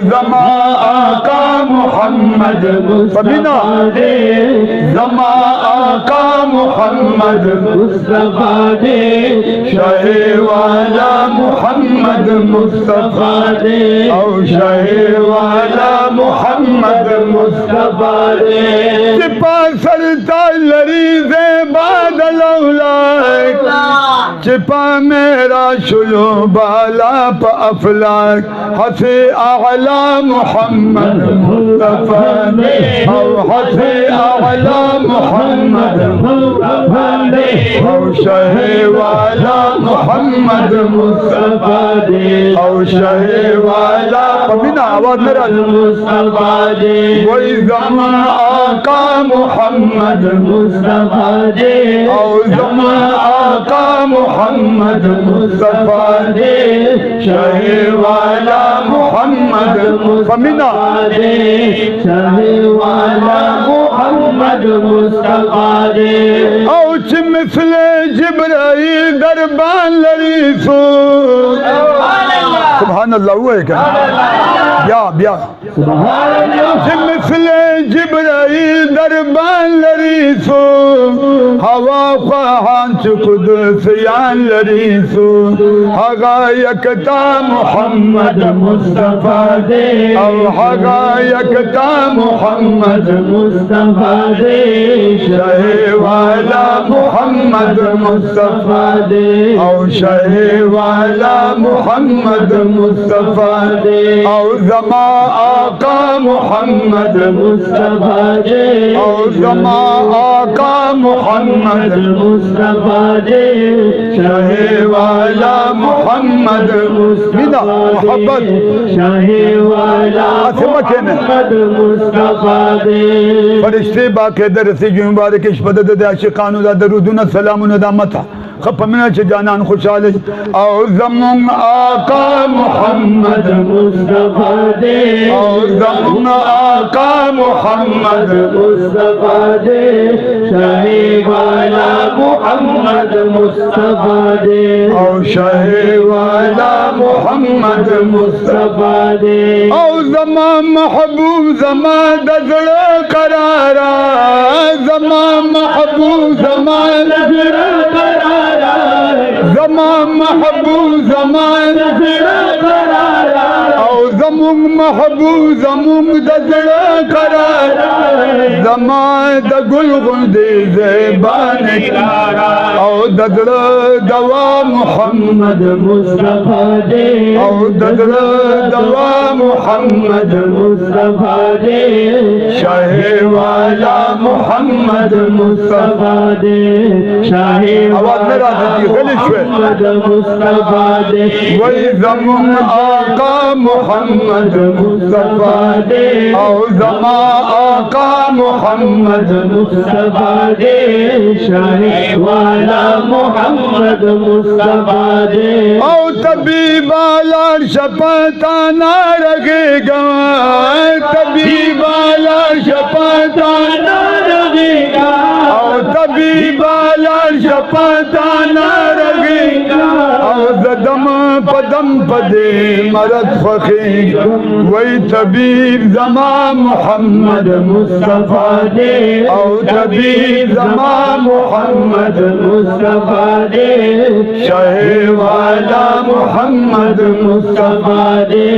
ज़मा आका मोहम्मद मुस्तफा दे, ज़मा आका मोहम्मद मुस्तफा दे, शाहे वाला मोहम्मद मुस्तफा दे, औ शाहे वाला मोहम्मद मुस्तफा दे। चिपा सरता लरीज़े बादल औलाक, चिपा मेरा शुलो बाला प अफलाक, हसे आला मोहम्मद मुस्तफा दे, औ हसे आला मोहम्मद मुस्तफा दे, औ शाहे वाला मोहम्मद मुस्तफा दे, औ शाहे वाला पमीना आवाज मेरा मुस्तफा दे। वही ज़मा आका मोहम्मद मुस्तफा दे, औ ज़मा आका मोहम्मद मुस्तफा दे, शाहे वाला मोहम्मद मुस्तफा दे, शाहे वाला मोहम्मद मुस्तफा दे। औच मिसले जिब्राइल दरबान लरीसो, सुभान अल्लाह हुआ है क्या? ब्या मिसले जिब्राइल दरबान लरीसो, हवा ख्वाहान कुदस यान लरीसो, हगा यकता मोहम्मद मुस्तफा दे, औ हगा यकता मोहम्मद मुस्तफा दे, शाहे वाला मोहम्मद मुस्तफा दे, औ शाहे वाला मोहम्मद मुस्तफा दे, औ ज़मा आका मोहम्मद मुस्तफा दे, औ ज़मा आका मोहम्मद मुस्तफा दे, शाहे वाला मोहम्मद मुस्तफा दे, शाहे वाला मोहम्मद मुस्तफा दे। फरिश्ते बाकायदा रसीज मुबारक इश्बदद दे आशिकान दा दरूदुन सलामुन दा मथा खपमना च जानान खुशाल और ज़मम आका मोहम्मद मुस्तफा दे, और ज़मम आका मोहम्मद मुस्तफा दे, शाहे वाला मोहम्मद मुस्तफा दे, और शाहे वाला मोहम्मद मुस्तफा दे। और ज़मा महबूब ज़मा दज़ड़ करारा, ज़मा महबूब ज़मा दज़ड़ करारा, ज़मा महबूब ज़मा दज़ड़ करारा, और ज़मुम महबूब ज़मुम दज़ड़ करारा, ज़मा दगुल गुंदे ज़ेबान करारा, और दज़ड़ दवा मोहम्मद मुस्तफा दे, और दज़ड़ दवा मोहम्मद मुस्तफा दे, शाहे वाला मोहम्मद मुस्तफा दे, शाहे वाला मोहम्मद मुस्तफा दे। वही ज़मुम आका मोहम्मद मुस्तफा दे, और ज़मा आका मोहम्मद मुस्तफा दे, शाहे वाला मोहम्मद मुस्तफा दे। और तबीब वाला शपता ना लगेगा, तबीब वाला शपता ना लगेगा, और तबीब वाला शपता ना लगेगा, और दम पदम पदे मरद फकीर, वही तबीब ज़मा मोहम्मद मुस्तफा दे, और तबीब ज़मा मोहम्मद मुस्तफा दे, शाहे वाला मोहम्मद मुस्तफा दे,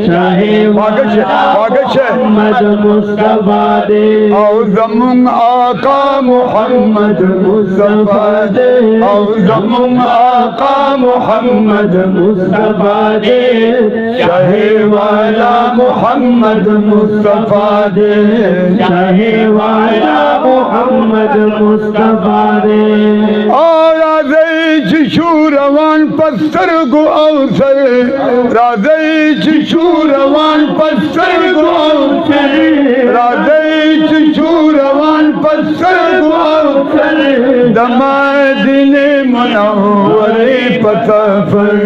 शाहे वाला मोहम्मद मुस्तफा दे। और ज़मुम आका मोहम्मद मुस्तफा दे, और ज़मुम आका मोहम्मद मुस्तफा दे, शाहे वाला मोहम्मद मुस्तफा दे, शाहे वाला मोहम्मद मुस्तफा दे। और राज़े शूरवान पस्तर गो अवसर, राज़े शूरवान पस्तर गो अवसर, राज़े शूरवान पस्तर गो अवसर, दमादिने منوری پسفر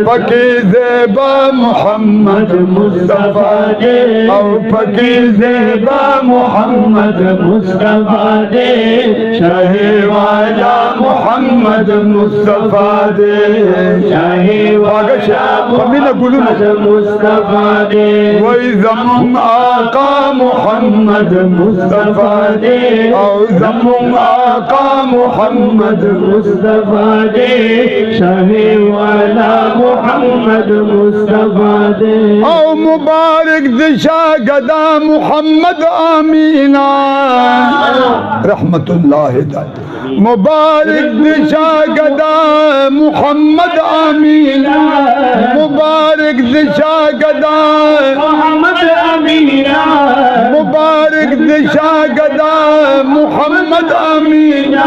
پکی زیبا محمد مصطفیٰ دے او پکی زیبا محمد مصطفیٰ دے شاہی والا محمد مصطفیٰ دے شاہی والا محمد مصطفیٰ دے وی زمان آقا محمد مصطفیٰ دے او زمان آقا محمد مصطفیٰ دے شاہی والا محمد مصطفیٰ دے او مبارک دشا گدا محمد آمینہ رحمت اللہ تعالی مبارک دشا گدا محمد آمینہ مبارک دشا گدا محمد آمینہ مبارک دشا گدا محمد آمینہ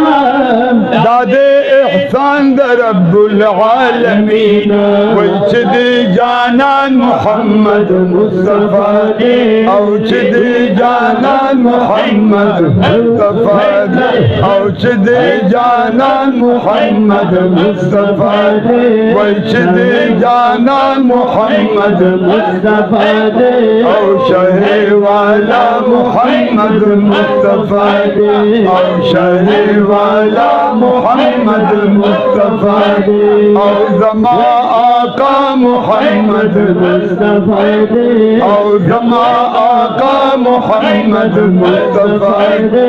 دادے احسان در رب العالمین وچدی جانان محمد مصطفیٰ دے او چدی جانان محمد مصطفیٰ دے او چدی جانان محمد مصطفیٰ دے وچدی جانان محمد مصطفیٰ دے او شہر والا محمد مصطفیٰ دے او شہر والا محمد مصطفیٰ دے او زما آقا محمد مصطفیٰ دے او زما آقا محمد مصطفیٰ دے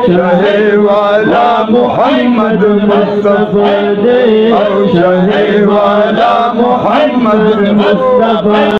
شہر والا محمد مصطفیٰ دے او شہر والا محمد مصطفیٰ